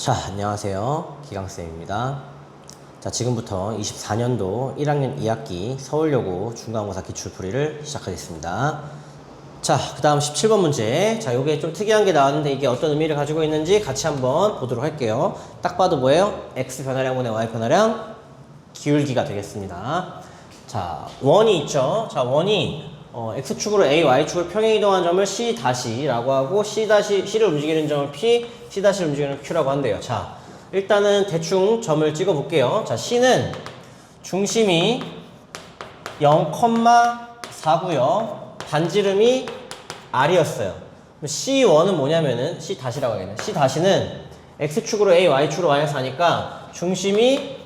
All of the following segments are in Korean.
자, 안녕하세요. 기강쌤입니다. 자, 지금부터 24년도 1학년 2학기 서울여고 중간고사 기출풀이를 시작하겠습니다. 자, 그 다음 17번 문제. 자, 요게 좀 특이한 게 나왔는데 이게 어떤 의미를 가지고 있는지 같이 한번 보도록 할게요. 딱 봐도 뭐예요? x 변화량분의 y 변화량 기울기가 되겠습니다. 자, 원이 있죠. 자, 원이 x축으로 a, y축으로 평행 이동한 점을 c-라고 하고 C를 움직이는 점을 p, C-를 움직이는 q라고 한대요. 자, 일단은 대충 점을 찍어 볼게요. 자, c는 중심이 0,4고요. 반지름이 r이었어요. c1은 뭐냐면은 c-라고 하겠네. c-는 x축으로 a, y축으로 마이너스 하니까 중심이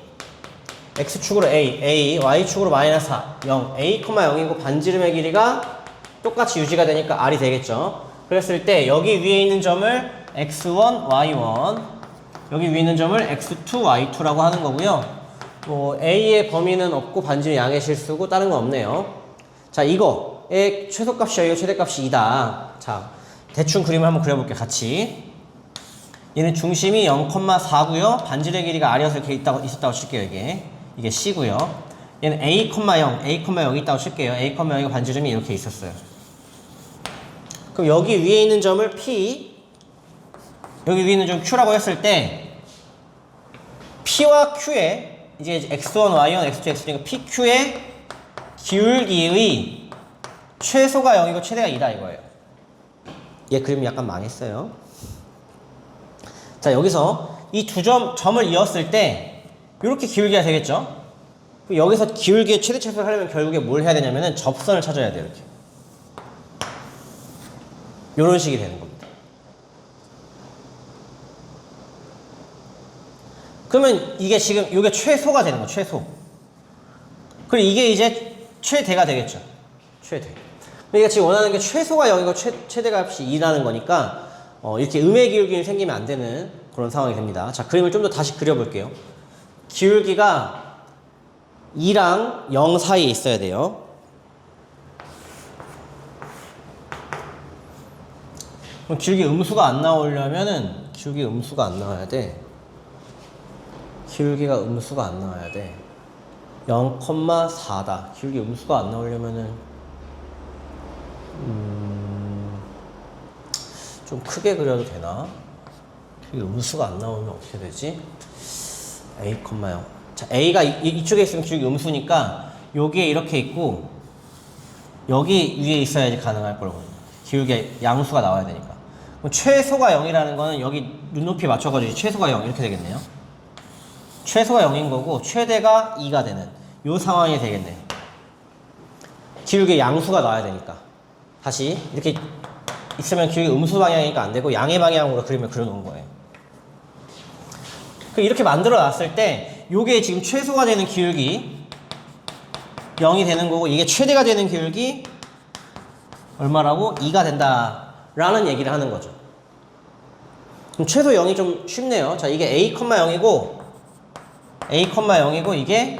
x축으로 a, y축으로 마이너스 0, a, 0이고 반지름의 길이가 똑같이 유지가 되니까 r이 되겠죠. 그랬을 때 여기 위에 있는 점을 x1, y1, 여기 위에 있는 점을 x2, y2라고 하는 거고요. 뭐 a의 범위는 없고 반지름 양의 실수고 다른 건 없네요. 자, 이거의 최소값이 여기고 최대값이 2다. 자, 대충 그림을 한번 그려볼게요. 같이. 얘는 중심이 0,4고요. 반지름의 길이가 r이어서 이렇게 있었다고 칠게요. 이게 C고요. 얘는 A,0 있다고 칠게요. A,0이 반지름이 이렇게 있었어요. 그럼 여기 위에 있는 점을 P, 여기 위에 있는 점 Q라고 했을 때 P와 Q의 이제 X1, Y1, X2, X3니까 PQ의 기울기의 최소가 0이고 최대가 2다 이거예요. 얘 그림이 약간 망했어요. 자, 여기서 이 두 점을 이었을 때 이렇게 기울기가 되겠죠? 여기서 기울기의 최대 최소를 하려면 결국에 뭘 해야 되냐면은 접선을 찾아야 돼요, 이렇게. 이런 식이 되는 겁니다. 그러면 이게 지금, 이게 최소가 되는 거예요, 최소. 그리고 이게 이제 최대가 되겠죠. 최대. 그러니까 지금 원하는 게 최소가 0이고 최대값이 2라는 거니까, 이렇게 음의 기울기는 생기면 안 되는 그런 상황이 됩니다. 자, 그림을 좀 더 다시 그려볼게요. 기울기가 2랑 0 사이에 있어야 돼요. 그럼 기울기 음수가 안 나오려면은 기울기 음수가 안 나와야 돼. 기울기가 음수가 안 나와야 돼. 0,4다. 기울기 음수가 안 나오려면은 좀 크게 그려도 되나? 기울기 음수가 안 나오면 어떻게 되지? A,0. 자, A가 이쪽에 있으면 기울기 음수니까 여기에 이렇게 있고 여기 위에 있어야지 가능할 거라고. 기울기 양수가 나와야 되니까. 그럼 최소가 0이라는 거는 여기 눈높이 맞춰가지고 최소가 0 이렇게 되겠네요. 최소가 0인 거고 최대가 2가 되는 이 상황이 되겠네. 기울기 양수가 나와야 되니까. 다시 이렇게 있으면 기울기 음수 방향이니까 안 되고 양의 방향으로 그림을 그려놓은 거예요. 이렇게 만들어 놨을 때 요게 지금 최소가 되는 기울기 0이 되는 거고 이게 최대가 되는 기울기 얼마라고? 2가 된다 라는 얘기를 하는 거죠. 그럼 최소 0이 좀 쉽네요. 자, 이게 A,0이고 이게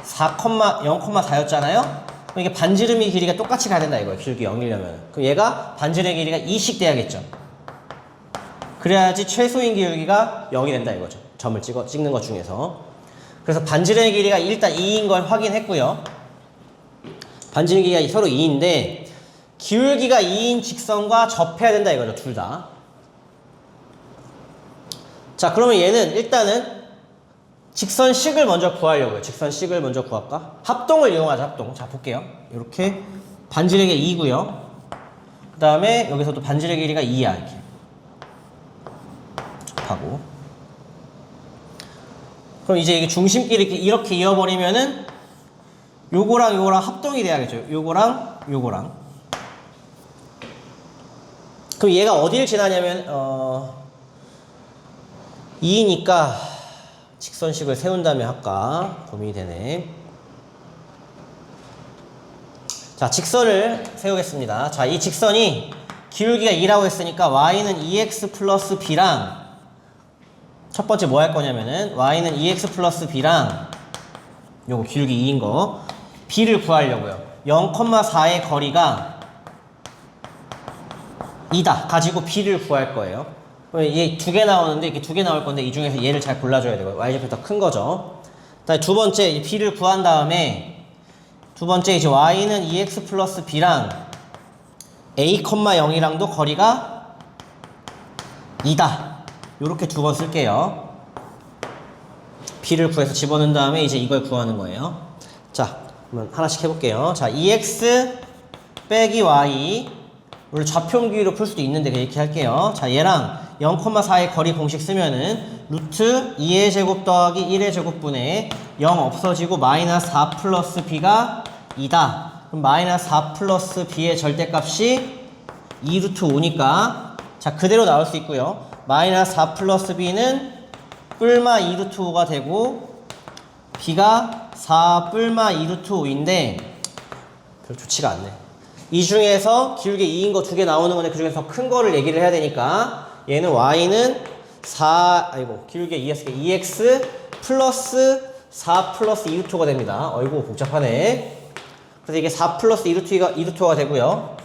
0,4였잖아요. 그럼 이게 반지름의 길이가 똑같이 가야 된다 이거예요. 기울기 0이려면. 그럼 얘가 반지름의 길이가 2씩 돼야겠죠. 그래야지 최소인 기울기가 0이 된다 이거죠. 점을 찍는 것 중에서. 그래서 반지름의 길이가 일단 2인 걸 확인했고요. 반지름 길이가 서로 2인데 기울기가 2인 직선과 접해야 된다 이거죠. 둘 다. 자, 그러면 얘는 일단은 직선식을 먼저 구하려고요. 직선식을 먼저 구할까? 합동을 이용하자. 합동. 자, 볼게요. 이렇게 반지름의 2고요. 그 다음에 여기서도 반지름의 길이가 2야 이렇게 접하고. 그럼 이제 이게 중심끼리 이렇게 이어버리면은 요거랑 합동이 돼야겠죠. 요거랑 그럼 얘가 어디를 지나냐면 2니까 직선식을 세운 다음에 할까? 고민이 되네. 자, 직선을 세우겠습니다. 자, 이 직선이 기울기가 2라고 했으니까 y는 2x 플러스 b랑 첫 번째 뭐 할 거냐면은 y는 2x 플러스 b랑 요거 기울기 2인 거 b를 구하려고요. 0,4의 거리가 2다 가지고 b를 구할 거예요. 그럼 얘 두 개 나오는데 이렇게 두 개 나올 건데 이 중에서 얘를 잘 골라줘야 되고 y좌표 더 큰 거죠. 다음에 두 번째 이 b를 구한 다음에 두 번째 이제 y는 2x 플러스 b랑 a, 0이랑도 거리가 2다. 요렇게 두 번 쓸게요. b를 구해서 집어넣은 다음에 이제 이걸 구하는 거예요. 자, 그러면 하나씩 해볼게요. 자, 2x 빼기 y. 우리 좌표 옮기기로 풀 수도 있는데 이렇게 할게요. 자, 얘랑 0,4의 거리 공식 쓰면은 루트 2의 제곱 더하기 1의 제곱분의 0 없어지고 마이너스 4 플러스 b가 2다. 그럼 마이너스 4 플러스 b의 절대값이 2 루트 5니까 자, 그대로 나올 수 있고요. 마이너스 4 플러스 b는 뿔마 2 루트 5가 되고 b가 4 뿔마 2 루트 5인데 별로 좋지가 않네. 이 중에서 기울기 2인 거 두 개 나오는 건데 그 중에서 큰 거를 얘기를 해야 되니까 얘는 y는 4, 기울기 2였으니까 2x 플러스 4 플러스 2 루트 5가 됩니다. 어이구 복잡하네. 그래서 이게 4 플러스 2 루트 5가 되고요.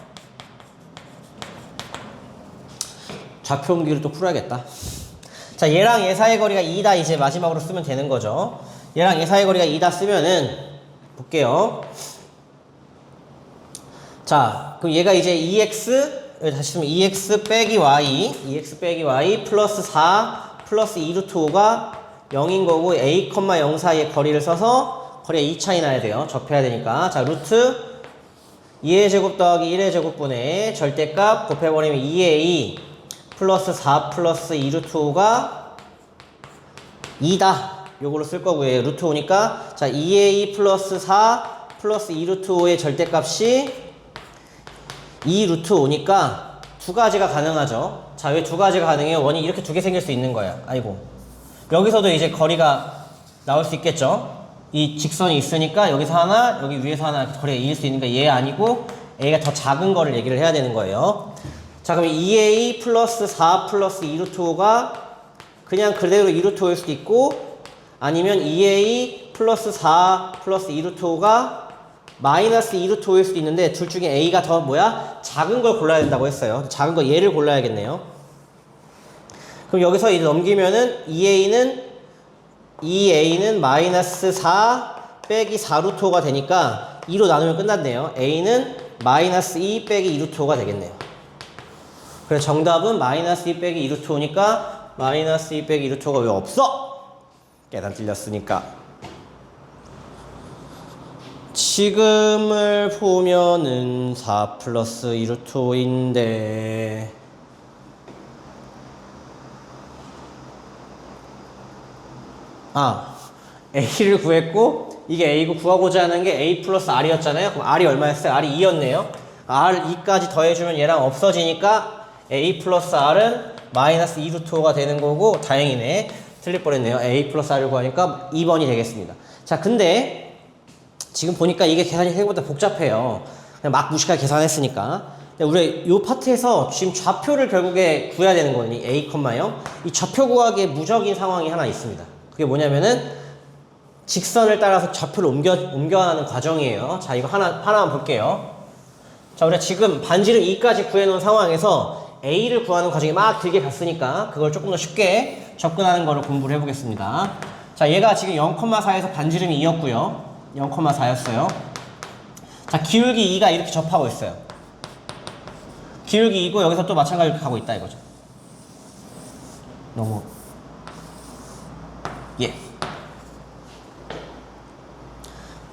좌표 옮기기를 또 풀어야겠다. 자, 얘랑 얘 사이의 거리가 2다 이제 마지막으로 쓰면 되는 거죠. 얘랑 얘 사이의 거리가 2다 쓰면은 볼게요. 자, 그럼 얘가 이제 2x 다시 쓰면 2x 빼기 y 플러스 4 플러스 2 루트 5가 0인 거고 a, 0 사이의 거리를 써서 거리가 2 차이 나야 돼요. 접해야 되니까. 자, 루트 2의 제곱 더하기 1의 제곱분의 절대값 곱해버리면 2a 플러스 4 플러스 2 루트 5가 2다. 요걸로 쓸 거고요. 루트 5니까 자, 2a 플러스 4 플러스 2 루트 5의 절대값이 2 루트 5니까 두 가지가 가능하죠. 자, 왜 두 가지가 가능해요? 원이 이렇게 두 개 생길 수 있는 거야. 아이고. 여기서도 이제 거리가 나올 수 있겠죠. 이 직선이 있으니까 여기서 하나, 여기 위에서 하나 거리가 2일 수 있으니까 얘 아니고 a가 더 작은 거를 얘기를 해야 되는 거예요. 자, 그럼 2a 플러스 4 플러스 2 루트 5가 그냥 그대로 2 루트 5일 수도 있고 아니면 2a 플러스 4 플러스 2 루트 5가 마이너스 2 루트 5일 수도 있는데 둘 중에 a가 더 작은 걸 골라야 된다고 했어요. 작은 거 얘를 골라야겠네요. 그럼 여기서 이제 넘기면은 2a는 마이너스 4 빼기 4 루트 5가 되니까 2로 나누면 끝났네요. a는 마이너스 2 빼기 2 루트 5가 되겠네요. 그래서 정답은 마이너스 2 빼기 2 루트 5니까 마이너스 2 빼기 2 루트 5가 왜 없어? 계산 틀렸으니까. 지금을 보면은 4 플러스 2 루트 5인데 a를 구했고 이게 a고 구하고자 하는 게 a 플러스 r이었잖아요. 그럼 r이 얼마였어요? r이 2였네요. r 2까지 더해주면 얘랑 없어지니까 a 플러스 r은 마이너스 2 루트 5가 되는 거고 다행이네. 틀릴 뻔했네요. a 플러스 r을 구하니까 2번이 되겠습니다. 자, 근데 지금 보니까 이게 계산이 생각보다 복잡해요. 그냥 막 무식하게 계산했으니까. 우리 이 파트에서 지금 좌표를 결국에 구해야 되는 거니 a, 0. 이 좌표 구하기에 무적인 상황이 하나 있습니다. 그게 뭐냐면은 직선을 따라서 좌표를 옮겨가는 과정이에요. 자, 이거 하나만 볼게요. 자, 우리가 지금 반지름 2까지 구해놓은 상황에서 a를 구하는 과정이 막 길게 갔으니까 그걸 조금 더 쉽게 접근하는 거를 공부를 해보겠습니다. 자, 얘가 지금 0,4에서 반지름이 2였고요. 0,4였어요. 자, 기울기 2가 이렇게 접하고 있어요. 기울기 2고 여기서 또 마찬가지로 가고 있다 이거죠. 너무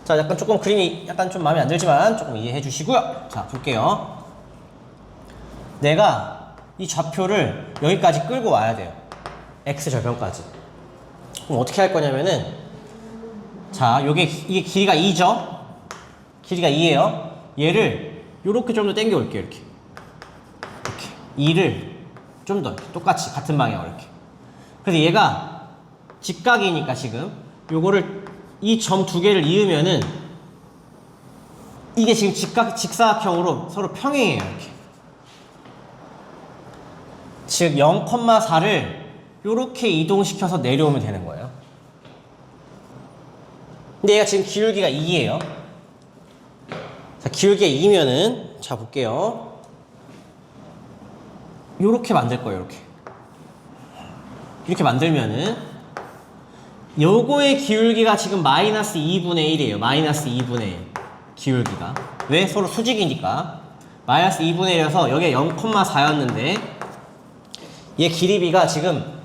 자, 약간 조금 그림이 약간 좀 마음에 안 들지만 조금 이해해 주시고요. 자, 볼게요. 내가 이 좌표를 여기까지 끌고 와야 돼요. x 절편까지. 그럼 어떻게 할 거냐면은 자, 이게 길이가 2죠? 길이가 2예요. 얘를 요렇게 좀 더 당겨 올게요. 이렇게 2를 좀 더 똑같이 같은 방향으로 이렇게. 그래서 얘가 직각이니까 지금 요거를 이 점 두 개를 이으면은 이게 지금 직사각형으로 서로 평행해요. 이렇게. 즉 0,4를 요렇게 이동시켜서 내려오면 되는 거예요. 근데 얘가 지금 기울기가 2예요. 자, 기울기가 2면은 자, 볼게요. 요렇게 만들 거예요. 이렇게. 이렇게 만들면은 요거의 기울기가 지금 마이너스 2분의 1이에요. 마이너스 2분의 1 기울기가. 왜? 서로 수직이니까. 마이너스 2분의 1이어서 여기에 0,4였는데 얘 길이비가 지금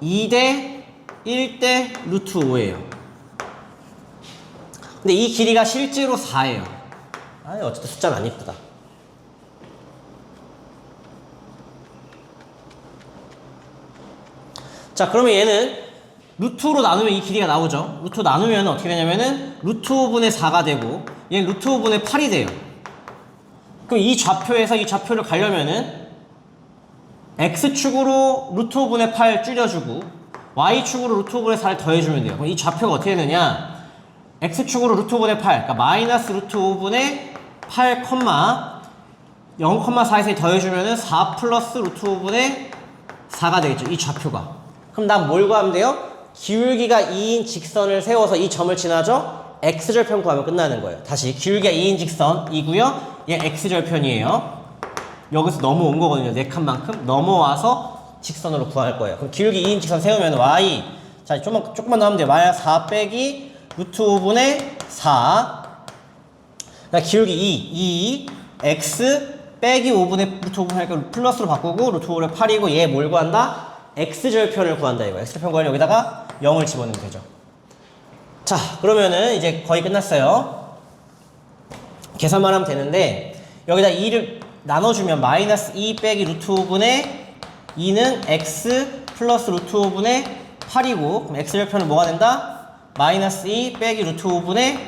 2대 1대 루트 5예요. 근데 이 길이가 실제로 4예요. 아, 어쨌든 숫자는 안 이쁘다. 자, 그러면 얘는 루트5로 나누면 이 길이가 나오죠. 루트5 나누면 어떻게 되냐면은 루트 5분의 4가 되고 얘는 루트 5분의 8이 돼요. 그럼 이 좌표에서 이 좌표를 가려면은 X축으로 루트 5분의 8 줄여주고 Y축으로 루트 5분의 4를 더해주면 돼요. 그럼 이 좌표가 어떻게 되느냐? X축으로 루트 5분의 8, 그러니까 마이너스 루트 5분의 8, 0,4에서 더해주면은 4 플러스 루트 5분의 4가 되겠죠. 이 좌표가. 그럼 난 뭘 구하면 돼요? 기울기가 2인 직선을 세워서 이 점을 지나죠? X절편 구하면 끝나는 거예요. 다시 기울기가 2인 직선이고요. 얘 X절편이에요. 여기서 넘어온 거거든요. 4칸만큼 넘어와서 직선으로 구할 거예요. 그럼 기울기 2인 직선 세우면 Y, 자 조금만 더 하면 돼요. 마이너스 4 빼기 루트 5분의 4. 그러니까 기울기 2 X 빼기 5분의 루트 5분의 8 플러스로 바꾸고 루트 5분의 8이고 얘 뭘 구한다? X절편을 구한다 이거. X절편 구하려면 여기다가 0을 집어넣으면 되죠. 자, 그러면은 이제 거의 끝났어요. 계산만 하면 되는데 여기다 2를 나눠주면 마이너스 2 빼기 루트 5분의 2는 X 플러스 루트 5분의 8이고 그럼 X절편은 뭐가 된다? 마이너스 2 빼기 루트 5분의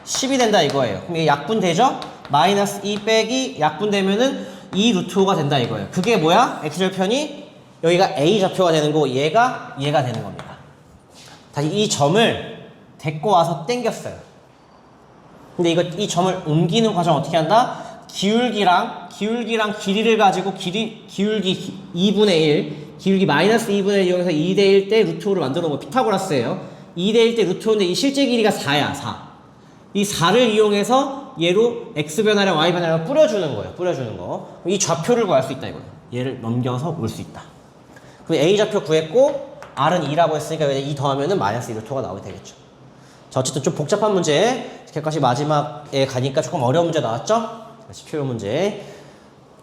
10이 된다 이거예요. 그럼 이게 약분되죠? 마이너스 2 빼기 약분되면은 2 루트 5가 된다 이거예요. 그게 뭐야? X절편이 여기가 A 좌표가 되는 거고 얘가 되는 겁니다. 다시 이 점을 데리고 와서 당겼어요. 근데 이 점을 옮기는 과정 어떻게 한다? 기울기랑 길이를 가지고 기울기 2분의 1, 기울기 마이너스 2분의 1 이용해서 2대 1 대 루트 5를 만들어 놓은 거 피타고라스예요. 2대 1 대 루트 5인데 이 실제 길이가 4야, 4. 이 4를 이용해서 얘로 X변화랑 Y변화랑 뿌려주는 거예요. 뿌려주는 거. 이 좌표를 구할 수 있다 이거예요. 얘를 넘겨서 올 수 있다. 그럼 A 좌표 구했고 R은 2라고 했으니까 2 더하면은 마이너스 2 루트 5가 나오게 되겠죠. 자, 어쨌든 좀 복잡한 문제. 객관식 마지막에 가니까 조금 어려운 문제 나왔죠? 10표 문제.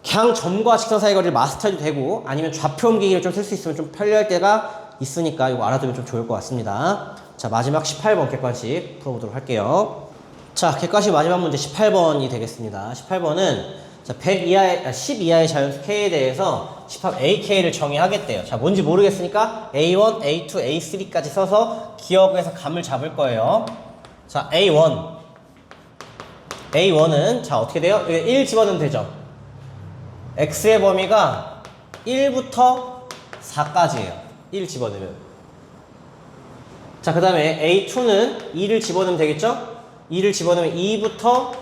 그냥 점과 직선 사이 거리를 마스터해도 되고 아니면 좌표 옮기기를 좀 쓸 수 있으면 좀 편리할 때가 있으니까 이거 알아두면 좀 좋을 것 같습니다. 자, 마지막 18번 객관식 풀어보도록 할게요. 자, 객관식 마지막 문제 18번이 되겠습니다. 18번은 자, 10 이하의 자연수 K에 대해서 집합 AK를 정의하겠대요. 자, 뭔지 모르겠으니까 A1, A2, A3까지 써서 기억해서 감을 잡을 거예요. 자, A1은 자, 어떻게 돼요? 1 집어넣으면 되죠. X의 범위가 1부터 4까지예요. 1 집어넣으면. 자, 그 다음에 A2는 2를 집어넣으면 되겠죠? 2를 집어넣으면 2부터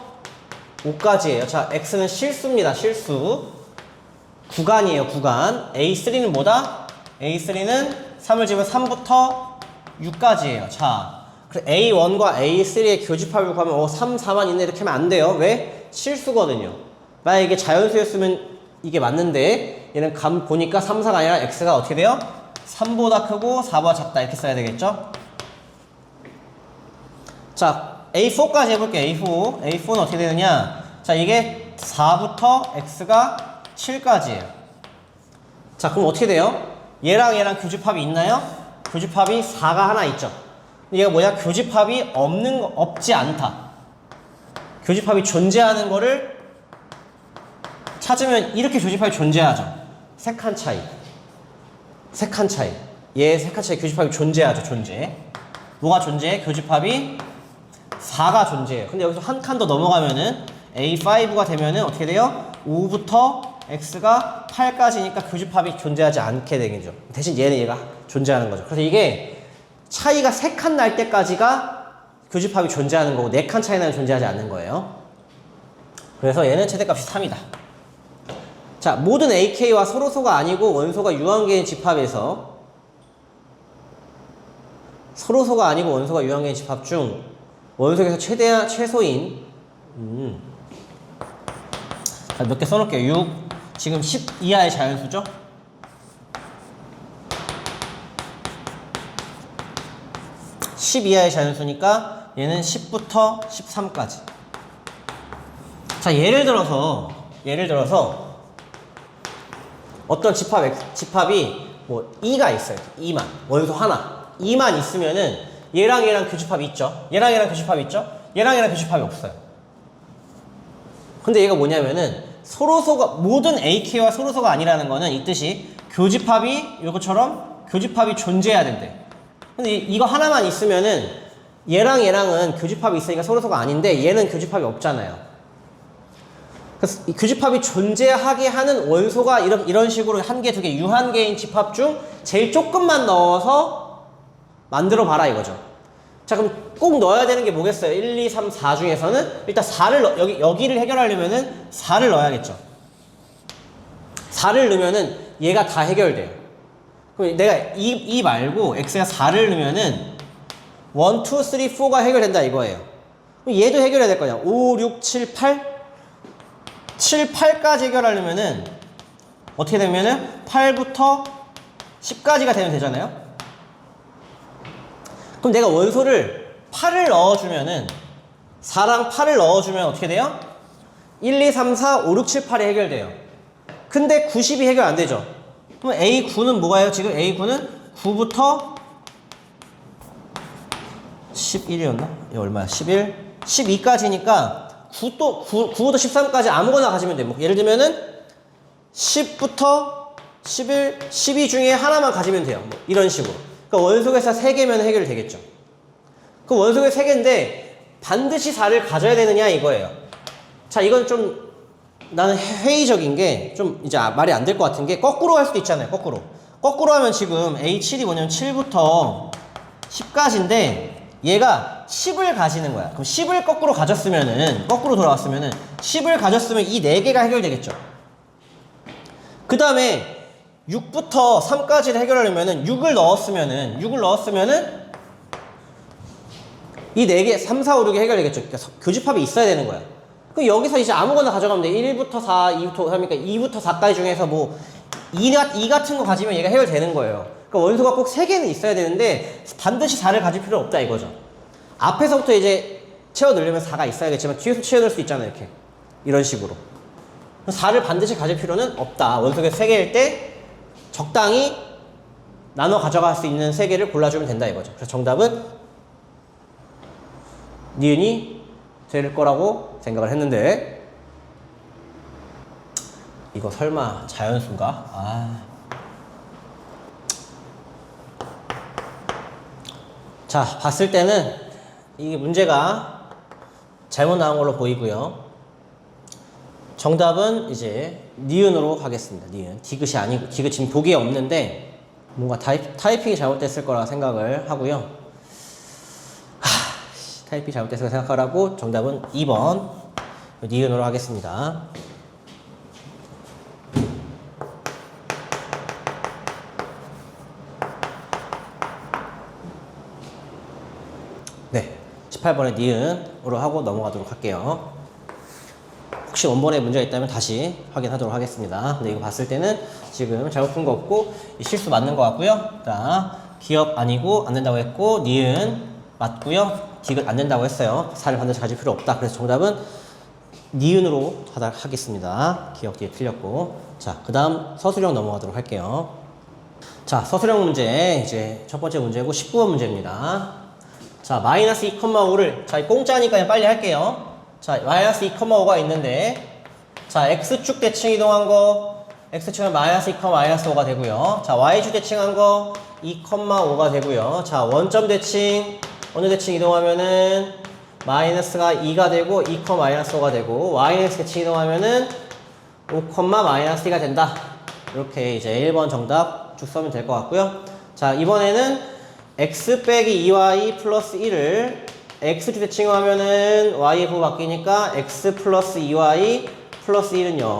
5까지예요. 자, X는 실수입니다. 실수. 구간이에요. 구간. A3는 뭐다? A3는 3을 집으면 3부터 6까지예요. 자, A1과 A3의 교집합을 구하면 3, 4만 있네 이렇게 하면 안 돼요. 왜? 실수거든요. 만약 이게 자연수였으면 이게 맞는데 얘는 감 보니까 3, 4가 아니라 X가 어떻게 돼요? 3보다 크고 4보다 작다 이렇게 써야 되겠죠? 자, A4까지 해볼게요. A4는 어떻게 되느냐? 자, 이게 4부터 X가 7까지예요. 자, 그럼 어떻게 돼요? 얘랑 교집합이 있나요? 교집합이 4가 하나 있죠. 얘가 뭐냐? 교집합이 없지 않다. 교집합이 존재하는 거를 찾으면 이렇게 교집합이 존재하죠. 3칸 차이. 3칸 차이. 얘 3칸 차이 교집합이 존재하죠. 존재. 뭐가 존재해? 교집합이 4가 존재해요. 근데 여기서 한 칸 더 넘어가면은 A5가 되면은 어떻게 돼요? 5부터 X가 8까지니까 교집합이 존재하지 않게 되겠죠. 대신 얘가 존재하는 거죠. 그래서 이게 차이가 3칸 날 때까지가 교집합이 존재하는 거고 4칸 차이 나면 존재하지 않는 거예요. 그래서 얘는 최대값이 3이다. 자, 모든 AK와 서로소가 아니고 원소가 유한계인 집합에서 서로소가 아니고 원소가 유한계인 집합 중 원소에서 최소인 자, 몇 개 써놓을게요. 6 지금 10 이하의 자연수죠? 10 이하의 자연수니까 얘는 10부터 13까지. 자, 예를 들어서 어떤 집합이 뭐 2가 있어요. 2만. 원소 하나. 2만 있으면은 얘랑 교집합이 있죠. 얘랑 교집합이 있죠. 얘랑 교집합이 없어요. 근데 얘가 뭐냐면은 서로소가 모든 AK와 서로소가 아니라는 거는 이 뜻이 교집합이 이것처럼 교집합이 존재해야 된대. 근데 이거 하나만 있으면은 얘랑은 교집합이 있으니까 서로소가 아닌데 얘는 교집합이 없잖아요. 그래서 이 교집합이 존재하게 하는 원소가 이런 식으로 한 개, 두 개 유한개인 집합 중 제일 조금만 넣어서 만들어 봐라 이거죠. 자, 그럼 꼭 넣어야 되는 게 뭐겠어요? 1, 2, 3, 4 중에서는 일단 4를 여기를 해결하려면은 4를 넣어야겠죠. 4를 넣으면은 얘가 다 해결돼요. 그럼 내가 이 말고 x가 4를 넣으면은 1, 2, 3, 4가 해결된다 이거예요. 그럼 얘도 해결해야 될 거냐? 5, 6, 7, 8? 7, 8까지 해결하려면은 어떻게 되면은 8부터 10까지가 되면 되잖아요. 그럼 내가 원소를 8을 넣어주면은 4랑 8을 넣어주면 어떻게 돼요? 1, 2, 3, 4, 5, 6, 7, 8이 해결돼요. 근데 90이 해결 안 되죠. 그럼 A9는 뭐가요? 지금 A9는 9부터 11이었나? 이거 얼마야? 11? 12까지니까 9부터 13까지 아무거나 가지면 돼요. 뭐 예를 들면은 10부터 11, 12 중에 하나만 가지면 돼요. 뭐 이런 식으로. 그러니까 원소계사 3개면 해결이 되겠죠. 그 원소계 3개인데 반드시 4를 가져야 되느냐 이거예요. 자, 이건 좀 나는 회의적인 게 좀 이제 말이 안 될 것 같은 게 거꾸로 할 수도 있잖아요. 거꾸로 하면 지금 A7이 뭐냐면 7부터 10까지인데 얘가 10을 가지는 거야. 그럼 10을 거꾸로 가졌으면은 거꾸로 돌아왔으면은 10을 가졌으면 이 4개가 해결되겠죠. 그 다음에 6부터 3까지를 해결하려면은 6을 넣었으면은 이 4개 3, 4, 5, 6이 해결되겠죠. 그러니까 교집합이 있어야 되는 거야. 그럼 여기서 이제 아무거나 가져가면 돼. 1부터 4, 2부터 3이니까 2부터 4까지 중에서 뭐 2 같은 거 가지면 얘가 해결되는 거예요. 그러니까 원소가 꼭 3개는 있어야 되는데 반드시 4를 가질 필요는 없다 이거죠. 앞에서부터 이제 채워 넣으려면 4가 있어야겠지만 뒤에서 채워 넣을 수 있잖아요. 이렇게 이런 식으로 4를 반드시 가질 필요는 없다. 원소가 3개일 때 적당히 나눠 가져갈 수 있는 3개를 골라주면 된다 이거죠. 그래서 정답은 니은이 될 거라고 생각을 했는데 이거 설마 자연수인가? 자, 봤을 때는 이게 문제가 잘못 나온 걸로 보이고요. 정답은 이제 니은으로 하겠습니다. 니은. 디귿이 아니고, 디귿 지금 보기에 없는데 뭔가 타이핑이 잘못됐을 거라 생각을 하고요. 타이핑이 잘못됐을 거라 생각을 하고 정답은 2번 니은으로 하겠습니다. 네, 18번의 니은으로 하고 넘어가도록 할게요. 혹시 원본에 문제가 있다면 다시 확인하도록 하겠습니다. 근데 이거 봤을 때는 지금 잘못 푼 거 없고 실수 맞는 것 같고요. 자, 기억 아니고 안 된다고 했고 니은 맞고요. 디귿 안 된다고 했어요. 4를 반드시 가질 필요 없다. 그래서 정답은 니은으로 하겠습니다. 기억 뒤에 틀렸고. 자, 그 다음 서술형 넘어가도록 할게요. 자, 서술형 문제 이제 첫 번째 문제고 19번 문제입니다. 자, 마이너스 2,5를 자, 공짜니까 그냥 빨리 할게요. 자, 마이너스 2,5가 있는데 자, X축 대칭 이동한 거 X축은 마이너스 2, 마이너스 5가 되고요. 자, Y축 대칭한 거 2,5가 되고요. 자, 원점 대칭 어느 대칭 이동하면은 마이너스가 2가 되고 2, 마이너스 5가 되고 Yx 대칭 이동하면은 5, 마이너스 2가 된다. 이렇게 이제 1번 정답 쭉 써면 될 것 같고요. 자, 이번에는 x 빼기 2y 플러스 1을 x축 대칭하면은 y의 부호 바뀌니까 x 플러스 2y 플러스 1은 0.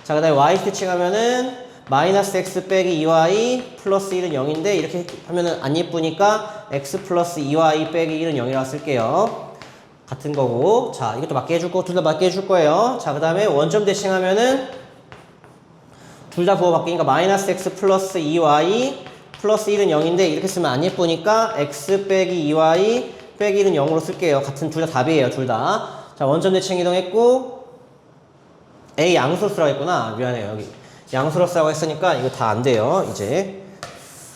자, 그 다음에 y 대칭하면은 마이너스 x 빼기 2y 플러스 1은 0인데 이렇게 하면은 안 예쁘니까 x 플러스 2y 빼기 1은 0이라고 쓸게요. 같은 거고. 자, 이것도 맞게 해줄 거고 둘 다 맞게 해줄 거예요. 자, 그 다음에 원점 대칭하면은 둘 다 부호 바뀌니까 마이너스 x 플러스 2y 플러스 1은 0인데 이렇게 쓰면 안 예쁘니까 x 빼기 2y 빼기 1은 0으로 쓸게요. 같은 둘 다 답이에요. 둘 다. 자, 원점 대칭 이동했고 a 양수로 쓰라고 했구나. 미안해요. 여기 양수로 쓰라고 했으니까 이거 다 안 돼요. 이제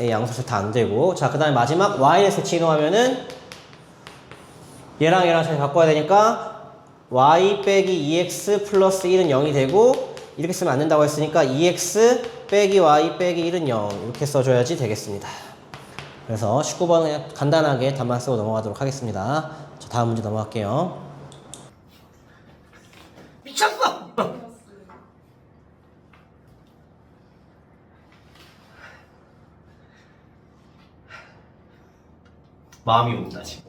a 양수로 다 안 되고 자, 그 다음에 마지막 y를 대칭 이동하면은 얘랑 잘 바꿔야 되니까 y 빼기 2x 플러스 1은 0이 되고 이렇게 쓰면 안 된다고 했으니까 2x 빼기 y 빼기 1은 0 이렇게 써줘야지 되겠습니다. 그래서 19번은 그냥 간단하게 답만 쓰고 넘어가도록 하겠습니다. 자, 다음 문제 넘어갈게요. 미쳤어! 마음이 옵니다 지금.